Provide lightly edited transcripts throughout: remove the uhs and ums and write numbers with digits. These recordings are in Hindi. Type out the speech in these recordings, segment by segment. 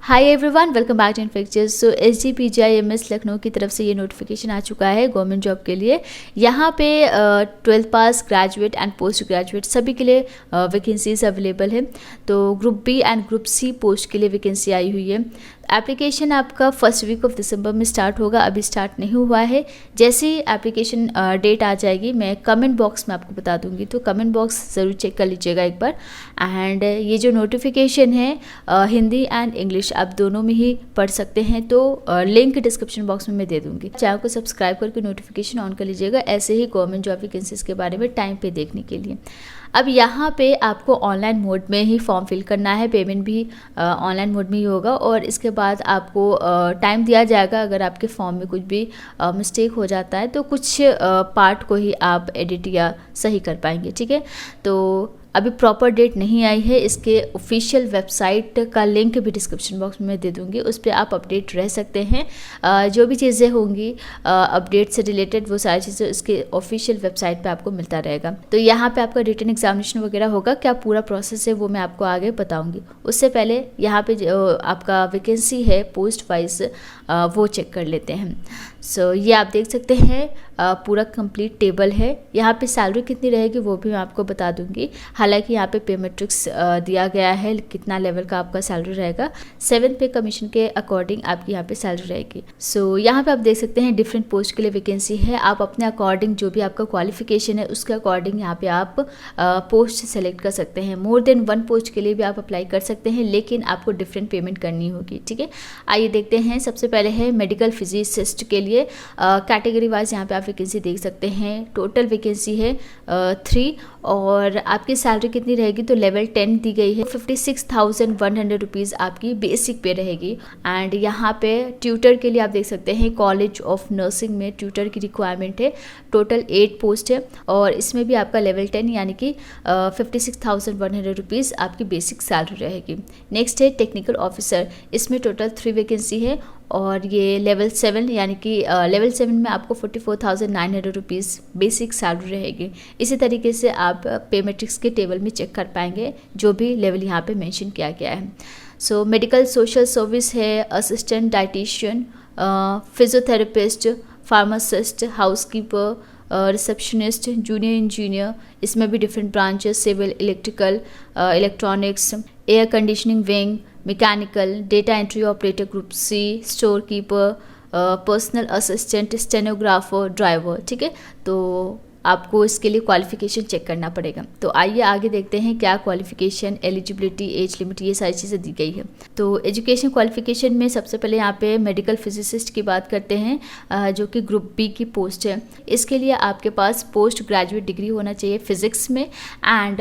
Hi everyone, welcome back to infectures. So SGPGIMS Lucknow की तरफ से ये नोटिफिकेशन आ चुका है गवर्नमेंट जॉब के लिए। यहाँ पे 12th पास, ग्रेजुएट एंड पोस्ट ग्रेजुएट सभी के लिए वैकेंसीज अवेलेबल है। तो group B and group C post के लिए वैकेंसी आई हुई है। एप्लीकेशन आपका फर्स्ट वीक ऑफ दिसंबर में स्टार्ट होगा, अभी स्टार्ट नहीं हुआ है। जैसे ही एप्लीकेशन डेट आ जाएगी मैं कमेंट बॉक्स में आपको बता दूंगी, तो कमेंट बॉक्स ज़रूर चेक कर लीजिएगा एक बार। एंड ये जो नोटिफिकेशन है हिंदी एंड इंग्लिश आप दोनों में ही पढ़ सकते हैं, तो लिंक डिस्क्रिप्शन बॉक्स में मैं दे दूंगी। चैनल को सब्सक्राइब करके नोटिफिकेशन ऑन कर लीजिएगा, ऐसे ही गवर्नमेंट जॉब वैकेंसीज के बारे में टाइम पे देखने के लिए। अब यहाँ पे आपको ऑनलाइन मोड में ही फॉर्म फिल करना है, पेमेंट भी ऑनलाइन मोड में ही होगा। और इसके बाद आपको टाइम दिया जाएगा, अगर आपके फॉर्म में कुछ भी मिस्टेक हो जाता है तो कुछ पार्ट को ही आप एडिट या सही कर पाएंगे, ठीक है। तो अभी प्रॉपर डेट नहीं आई है, इसके ऑफिशियल वेबसाइट का लिंक भी डिस्क्रिप्शन बॉक्स में दे दूंगी, उस पर आप अपडेट रह सकते हैं। जो भी चीज़ें होंगी अपडेट से रिलेटेड वो सारी चीज़ें इसके ऑफिशियल वेबसाइट पे आपको मिलता रहेगा। तो यहाँ पे आपका रिटन एग्जामिनेशन वगैरह होगा, क्या पूरा प्रोसेस है वो मैं आपको आगे बताऊँगी। उससे पहले यहाँ पे जो आपका वैकेंसी है पोस्ट वाइज वो चेक कर लेते हैं। सो ये आप देख सकते हैं पूरा कंप्लीट टेबल है। यहाँ पे सैलरी कितनी रहेगी वो भी मैं आपको बता दूंगी। हालांकि यहाँ पे पे मैट्रिक्स दिया गया है, कितना लेवल का आपका सैलरी रहेगा। 7th पे कमीशन के अकॉर्डिंग आपकी यहाँ पे सैलरी रहेगी। सो यहाँ पे आप देख सकते हैं डिफरेंट पोस्ट के लिए वैकेंसी है। आप अपने अकॉर्डिंग जो भी आपका क्वालिफिकेशन है उसके अकॉर्डिंग यहाँ पे आप पोस्ट सेलेक्ट कर सकते हैं। मोर देन 1 पोस्ट के लिए भी आप अप्लाई कर सकते हैं, लेकिन आपको डिफरेंट पेमेंट करनी होगी, ठीक है। आइए देखते हैं। सबसे पहले है मेडिकल फिजिसिस्ट के लिए कैटेगरी वाइज यहाँ पे आप वैकेंसी देख सकते हैं। टोटल वैकेंसी है 3 और आपकी सैलरी कितनी रहेगी तो लेवल 10 दी गई है। 56,100 रुपीज़ आपकी बेसिक पे रहेगी। एंड यहाँ पे ट्यूटर के लिए आप देख सकते हैं कॉलेज ऑफ नर्सिंग में ट्यूटर की रिक्वायरमेंट है। टोटल 8 पोस्ट है और इसमें भी आपका लेवल 10 यानी कि 56,100 रुपीज़ आपकी बेसिक सैलरी रहेगी। नेक्स्ट है टेक्निकल ऑफिसर, इसमें टोटल 3 वैकेंसी है और ये लेवल 7 यानी कि लेवल 7 में आपको 44,900 रुपीज़ बेसिक सैलरी रहेगी। इसी तरीके से आप पे मैट्रिक्स के टेबल में चेक कर पाएंगे जो भी लेवल यहाँ पे मेंशन किया गया है। सो मेडिकल सोशल सर्विस है, assistant dietitian, physiotherapist, pharmacist, housekeeper, receptionist, junior engineer, इसमें भी different branches, civil, electrical, electronics, air conditioning wing, mechanical, data entry operator group C, store keeper, personal assistant, stenographer, driver, ठीक है। तो आपको इसके लिए क्वालिफिकेशन चेक करना पड़ेगा। तो आइए आगे देखते हैं क्या क्वालिफिकेशन, एलिजिबिलिटी, एज लिमिट ये सारी चीज़ें दी गई है। तो एजुकेशन क्वालिफिकेशन में सबसे पहले यहाँ पे मेडिकल फिजिसिस्ट की बात करते हैं जो कि ग्रुप बी की पोस्ट है। इसके लिए आपके पास पोस्ट ग्रेजुएट डिग्री होना चाहिए फिजिक्स में and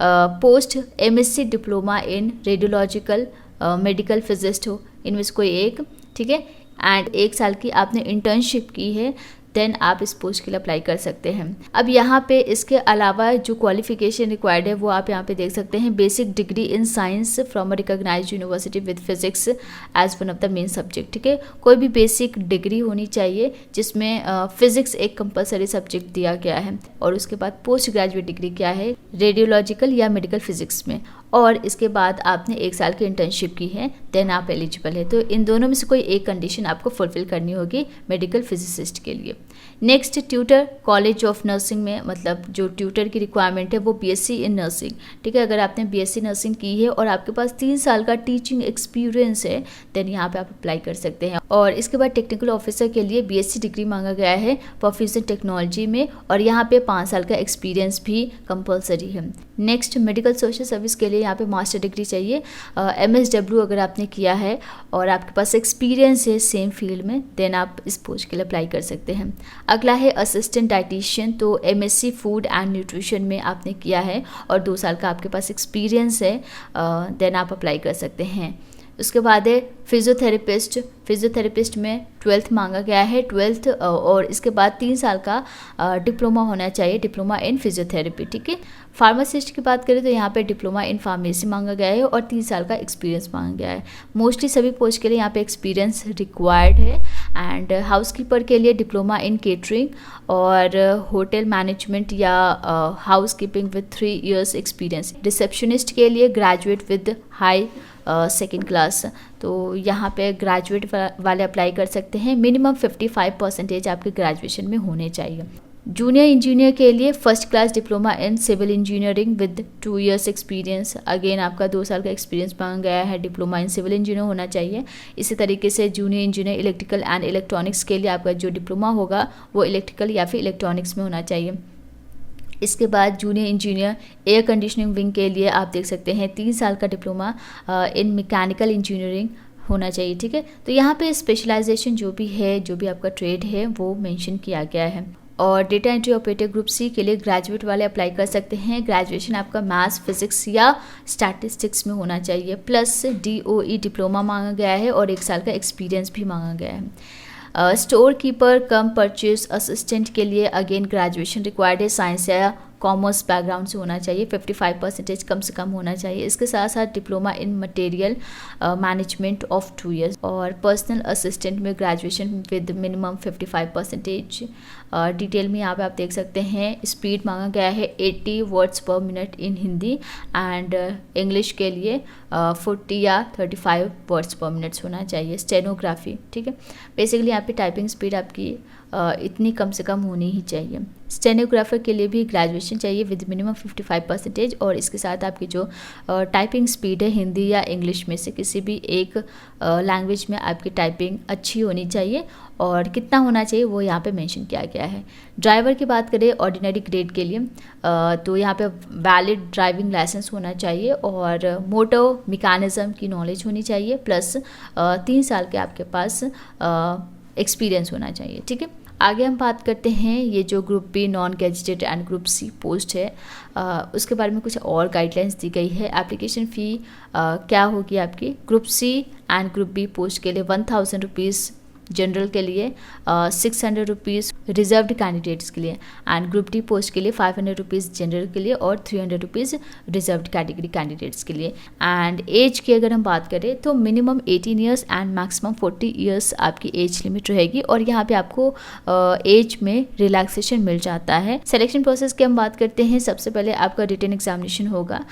post MSc diploma in radiological medical physicist हो, इनमें से कोई एक, ठीक है। एंड 1 साल की आपने इंटर्नशिप की है, देन आप इस पोस्ट के लिए अप्लाई कर सकते हैं। अब यहाँ पे इसके अलावा जो क्वालिफिकेशन रिक्वायर्ड है वो आप यहाँ पे देख सकते हैं। Basic degree in science from a recognised university with physics as one of the main subject, ठीक है। कोई भी बेसिक डिग्री होनी चाहिए जिसमें फिजिक्स एक कंपलसरी सब्जेक्ट दिया गया है। और उसके बाद पोस्ट ग्रेजुएट डिग्री क्या है, रेडियोलॉजिकल या मेडिकल फिजिक्स में, और इसके बाद आपने 1 साल की इंटर्नशिप की है, देन आप एलिजिबल है। तो इन दोनों में से कोई एक कंडीशन आपको फुलफिल करनी होगी मेडिकल फिजिसिस्ट के लिए। Next tutor, college of nursing में, मतलब जो ट्यूटर की रिक्वायरमेंट है वो BSc इन नर्सिंग, ठीक है। अगर आपने BSc नर्सिंग की है और आपके पास 3 साल का टीचिंग एक्सपीरियंस है, देन यहाँ पे आप अप्लाई कर सकते हैं। और इसके बाद टेक्निकल ऑफिसर के लिए BSc डिग्री मांगा गया है प्रोफ्यूजन टेक्नोलॉजी में, और यहाँ पे 5 साल का एक्सपीरियंस भी कंपलसरी है। नेक्स्ट मेडिकल सोशल सर्विस के लिए यहाँ पे मास्टर डिग्री चाहिए, MSW अगर आपने किया है और आपके पास एक्सपीरियंस है सेम फील्ड में, देन आप इस पोस्ट के लिए अप्लाई कर सकते हैं। अगला है असिस्टेंट डाइटिशियन, तो MSc फूड एंड न्यूट्रिशन में आपने किया है और 2 साल का आपके पास एक्सपीरियंस है, देन आप अप्लाई कर सकते हैं। उसके बाद है फिजियोथेरेपिस्ट, फिजियोथेरेपिस्ट में 12th मांगा गया है, 12th और इसके बाद 3 साल का डिप्लोमा होना चाहिए, डिप्लोमा इन फिजियोथेरेपी, ठीक है। फार्मासिस्ट की बात करें तो यहाँ पे डिप्लोमा इन फार्मेसी मांगा गया है और 3 साल का एक्सपीरियंस मांगा गया है। मोस्टली सभी पोस्ट के लिए यहाँ पे एक्सपीरियंस रिक्वायर्ड है। एंड हाउसकीपर के लिए डिप्लोमा इन केटरिंग और होटल मैनेजमेंट या house keeping with 3 years experience. Receptionist के लिए graduate with high second class. तो यहाँ पे ग्रेजुएट वाले अप्लाई कर सकते हैं। मिनिमम 55% आपके ग्रेजुएशन में होने चाहिए। जूनियर इंजीनियर के लिए first class diploma in civil engineering with 2 years experience. Again आपका 2 साल का एक्सपीरियंस मांगा गया है। डिप्लोमा इन सिविल इंजीनियर होना चाहिए। इसी तरीके से junior engineer electrical and electronics के लिए आपका जो डिप्लोमा होगा वो इलेक्ट्रिकल या फिर इलेक्ट्रॉनिक्स में होना चाहिए। इसके बाद junior engineer air conditioning wing के लिए आप देख सकते हैं 3 साल का डिप्लोमा इन मैकेनिकल इंजीनियरिंग होना चाहिए। ठीक है, तो यहाँ पे स्पेशलाइजेशन जो भी है, जो भी आपका ट्रेड है वो मेंशन किया गया है। और data entry operator group C के लिए ग्रेजुएट वाले अप्लाई कर सकते हैं। ग्रेजुएशन आपका मैथ्स, फिजिक्स या स्टैटिस्टिक्स में होना चाहिए, प्लस DOE डिप्लोमा मांगा गया है और 1 साल का एक्सपीरियंस भी मांगा गया है। स्टोर कीपर कम परचेज असिस्टेंट के लिए अगेन ग्रेजुएशन रिक्वायर्ड है। साइंस या कॉमर्स बैकग्राउंड से होना चाहिए। 55% कम से कम होना चाहिए। इसके साथ साथ diploma in material management of 2 years और पर्सनल असिस्टेंट में ग्रेजुएशन विद मिनिमम 55%। डिटेल में यहाँ पे आप देख सकते हैं। स्पीड मांगा गया है 80 वर्ड्स पर minute in Hindi and English के लिए 40 या 35 वर्ड्स पर मिनट्स होना चाहिए। स्टेनोग्राफी, ठीक है, बेसिकली यहाँ पे टाइपिंग स्पीड आपकी इतनी कम से कम होनी ही चाहिए। स्टेनोग्राफर के लिए भी ग्रेजुएशन चाहिए विद मिनिमम 55% और इसके साथ आपकी जो टाइपिंग स्पीड है हिंदी या इंग्लिश में से किसी भी एक लैंग्वेज में आपकी टाइपिंग अच्छी होनी चाहिए और कितना होना चाहिए वो यहाँ पे मेंशन किया गया है। ड्राइवर की बात करें ऑर्डिनरी ग्रेड के लिए तो यहाँ पे वैलिड ड्राइविंग लाइसेंस होना चाहिए और मोटर मैकेनिज्म की नॉलेज होनी चाहिए, प्लस 3 साल के आपके पास एक्सपीरियंस होना चाहिए। ठीक है, आगे हम बात करते हैं ये जो group B non gazetted and group C post है उसके बारे में कुछ और गाइडलाइंस दी गई है। एप्लीकेशन फ़ी क्या होगी आपकी group C and group B post के लिए 1000 रुपीज़ जनरल के लिए, 600 रुपीज़ रिजर्व्ड कैंडिडेट्स के लिए एंड ग्रुप डी पोस्ट के लिए 500 रुपीज़ जनरल के लिए और 300 रुपीज़ रिजर्व्ड कैटेगरी कैंडिडेट्स के लिए। एंड एज की अगर हम बात करें तो minimum 18 years and maximum 40 years आपकी एज लिमिट रहेगी और यहाँ पे आपको एज में रिलैक्सेशन मिल जाता है। सिलेक्शन प्रोसेस की हम बात करते हैं। सबसे पहले आपका रिटन एग्जामिनेशन होगा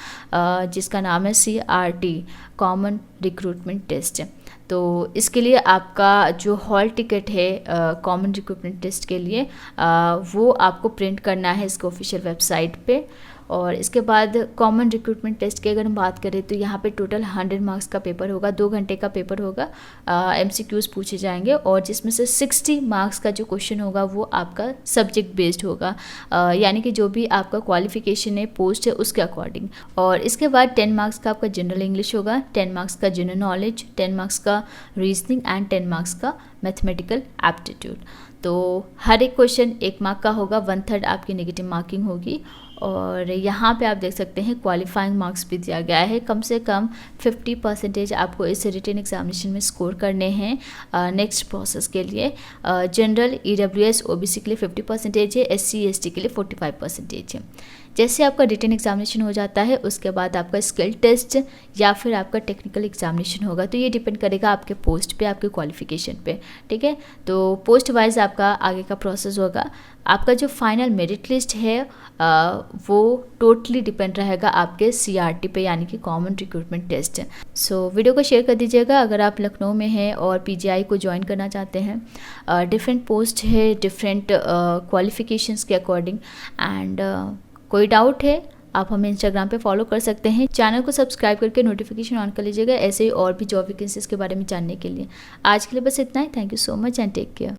जिसका नाम है CRT कॉमन रिक्रूटमेंट टेस्ट। तो इसके लिए आपका जो हॉल टिकट है कॉमन रिक्रूटमेंट टेस्ट के लिए वो आपको प्रिंट करना है इसके ऑफिशियल वेबसाइट पे। और इसके बाद कॉमन रिक्रूटमेंट टेस्ट की अगर हम बात करें तो यहाँ पे टोटल 100 मार्क्स का पेपर होगा, 2 घंटे का पेपर होगा। MCQs पूछे जाएंगे और जिसमें से 60 मार्क्स का जो क्वेश्चन होगा वो आपका सब्जेक्ट बेस्ड होगा, यानी कि जो भी आपका क्वालिफिकेशन है पोस्ट है उसके अकॉर्डिंग। और इसके बाद 10 मार्क्स का आपका जनरल इंग्लिश होगा, 10 मार्क्स का जनरल नॉलेज, 10 मार्क्स का रीजनिंग एंड 10 मार्क्स का मैथमेटिकल एप्टीट्यूड। तो हर एक क्वेश्चन 1 मार्क का होगा, 1/3 आपकी नेगेटिव मार्किंग होगी। और यहाँ पे आप देख सकते हैं क्वालिफाइंग मार्क्स भी दिया गया है। कम से कम 50% आपको इस रिटन एग्जामिनेशन में स्कोर करने हैं नेक्स्ट प्रोसेस के लिए। जनरल EWS OBC के लिए 50% है, SC ST के लिए 45% है। जैसे आपका रिटन एग्जामिनेशन हो जाता है उसके बाद आपका स्किल टेस्ट या फिर आपका टेक्निकल एग्जामिनेशन होगा। तो ये डिपेंड करेगा आपके पोस्ट पे, आपके क्वालिफिकेशन पे। ठीक है, तो पोस्ट वाइज आपका आगे का प्रोसेस होगा। आपका जो फाइनल मेरिट लिस्ट है वो टोटली डिपेंड रहेगा आपके CRT पे, यानी कि common recruitment test. So video को शेयर कर दीजिएगा अगर आप लखनऊ में हैं और PGI को ज्वाइन करना चाहते हैं। डिफरेंट पोस्ट है डिफरेंट क्वालिफिकेशंस के अकॉर्डिंग। एंड कोई डाउट है आप हमें इंस्टाग्राम पे फॉलो कर सकते हैं। चैनल को सब्सक्राइब करके नोटिफिकेशन ऑन कर लीजिएगा ऐसे ही और भी जॉब वैकेंसीज के बारे में जानने के लिए। आज के लिए बस इतना ही। Thank you so much and take care.